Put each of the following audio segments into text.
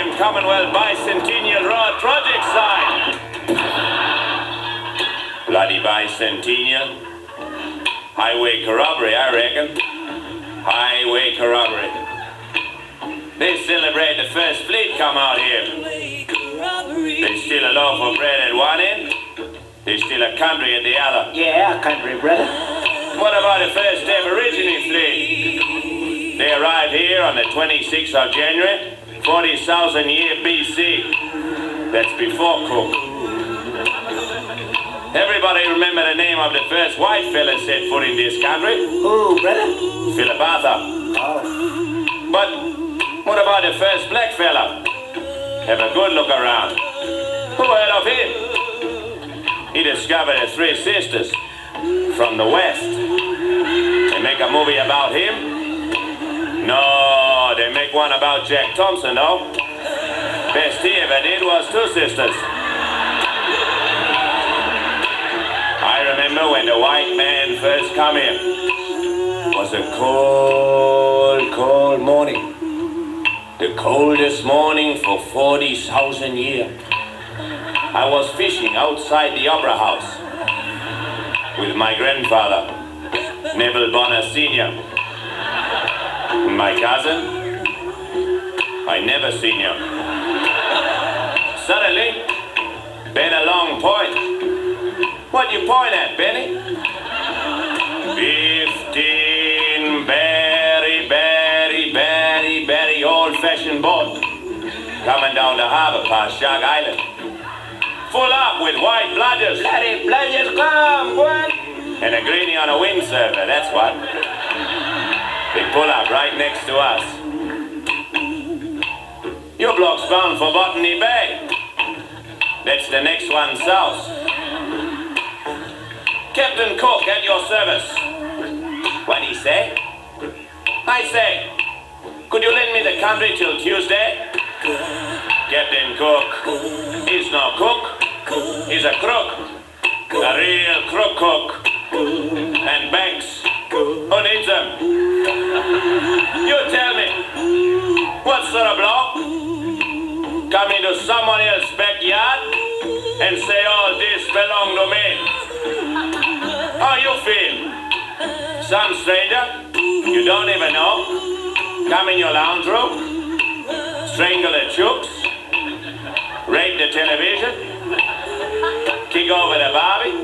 named Commonwealth Bicentennial Road project site. Bloody bicentennial. Highway corroboree, I reckon. Highway corroboree. They celebrate the first fleet come out here. They steal a loaf of bread at one end. They steal a country at the other. Yeah, country, brother. What about the first Aborigine fleet? They arrived here on the 26th of January, 40,000 year BC. That's before Cook. Everybody remember the name of the first white fella set foot in this country? Who, brother? Philip Arthur. Oh. But what about the first black fella? Have a good look around. Who heard of him? He discovered the three sisters from the West. They make a movie about him? No, they make one about Jack Thompson, though. Best he ever did was two sisters. I remember when the white man first come here. It was a cold, cold morning. The coldest morning for 40,000 years. I was fishing outside the Opera House with my grandfather, Neville Bonner Sr. My cousin, I never seen you. Suddenly, Ben a long point. What do you point at, Benny? 15 very old-fashioned boat coming down the harbor past Shark Island. Full up with white bludgers. Bloody bludgers, come, boy. And a greenie on a windsurfer, that's what. They pull up right next to us. Your block's bound for Botany Bay. That's the next one south. Captain Cook at your service. What'd he say? I say, could you lend me the country till Tuesday? Captain Cook is no cook. He's a crook. A real crook cook. And Banks, who needs them? You tell me, what sort of block? Come into someone else's backyard and say all this belong to me. How you feel? Some stranger you don't even know come in your lounge room, strangle the chooks, rape the television, kick over the Barbie,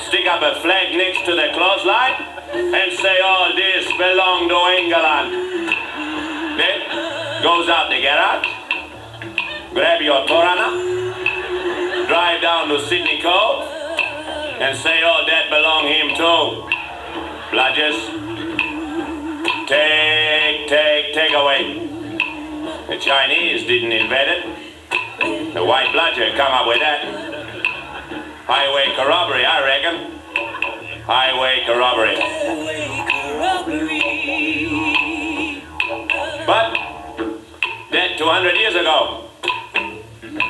stick up a flag next to the clothesline, and say all this belong to England. Then goes out the garage, grab your Torana, drive down to Sydney Cove, and say all that belong him too. Bludgers, take away. The Chinese didn't invent it. The white bludger come up with that. Highway corroboree, I reckon. Highway corroboree. But that 200 years ago.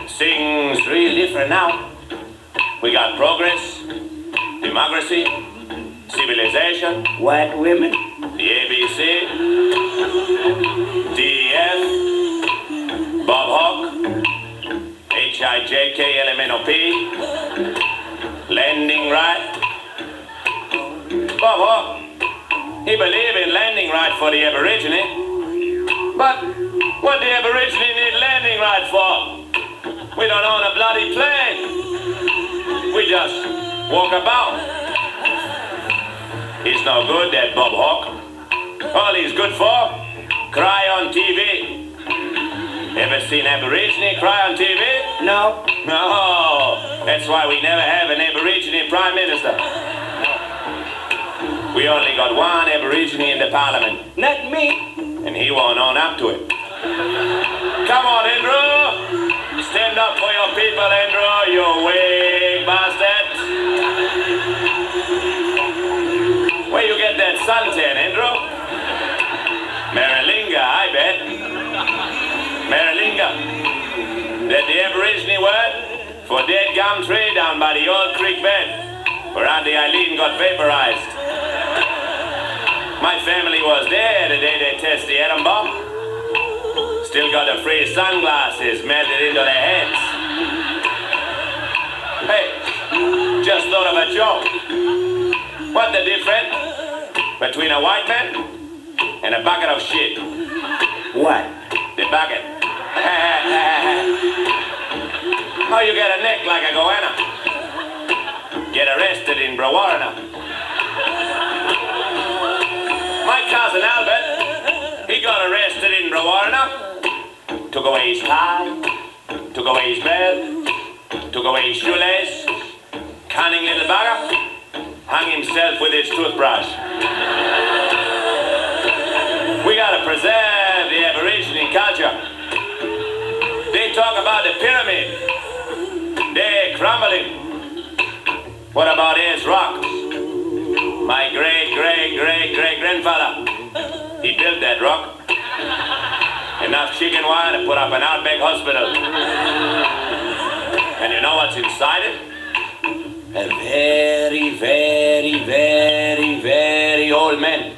Things real different now. We got progress, democracy, civilization. White women. The ABC, DEF, Bob Hawke, HIJKLMNOP, landing right. Bob Hawke, he believed in landing right for the Aborigine. But what the Aborigine need landing right for? We don't own a bloody plane. We just walk about. He's no good, that Bob Hawke. All he's good for, cry on TV. Ever seen Aborigine cry on TV? No. No. That's why we never have an Aborigine Prime Minister. We only got one Aborigine in the Parliament. Not me. And he won't own up to it. Come on, Andrew. Stand up for your people, Andrew, you wig bastard. Where you get that suntan, Andrew? Maralinga, I bet. Maralinga. That the Aborigine word for dead gum tree down by the old creek bed where Auntie Eileen got vaporized. My family was there the day they tested the atom bomb. Still got the free sunglasses melted into their heads. Hey, just thought of a joke. What's the difference between a white man and a bucket of shit? What? The bucket. How you get a neck like a goanna? Get arrested in Brewarrina. My cousin Albert, he got arrested in Brewarrina. Took away his tie, took away his belt, took away his shoelace. Cunning little bugger, hung himself with his toothbrush. We gotta preserve the Aborigine culture. They talk about the pyramid. They're crumbling. What about his rocks? My great-great-great-great-grandfather, he built that rock. Enough chicken wire to put up an outback hospital. And you know what's inside it? A very, very, very, very old man.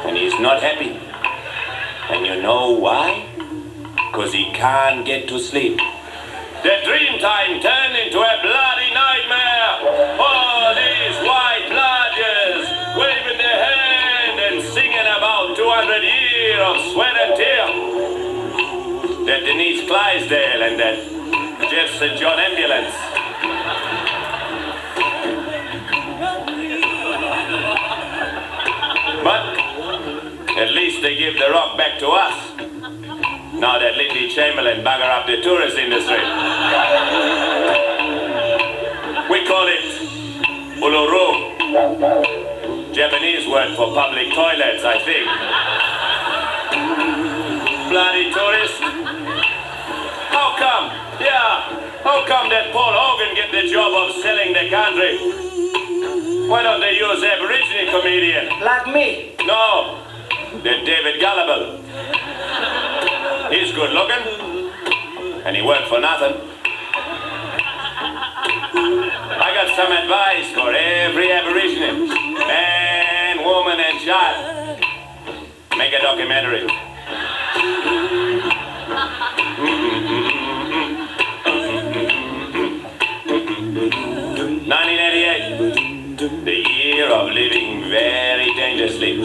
And he's not happy. And you know why? Because he can't get to sleep. The dream time turned into a bloody nightmare. All these white lodgers waving their hand and singing about 200 years of sweat and tear. That Denise Clydesdale and that Jeff St. John ambulance. But at least they give the rock back to us. Now that Lindy Chamberlain bugger up the tourist industry. We call it Uluru. Japanese word for public toilets, I think. Bloody tourist. How come? Yeah. How come that Paul Hogan get the job of selling the country? Why don't they use Aborigine comedian? Like me. No. The David Gullible. He's good looking, and he worked for nothing. I got some advice for every Aborigine, man, woman, and child. Make a documentary. 1988, the year of living very dangerously.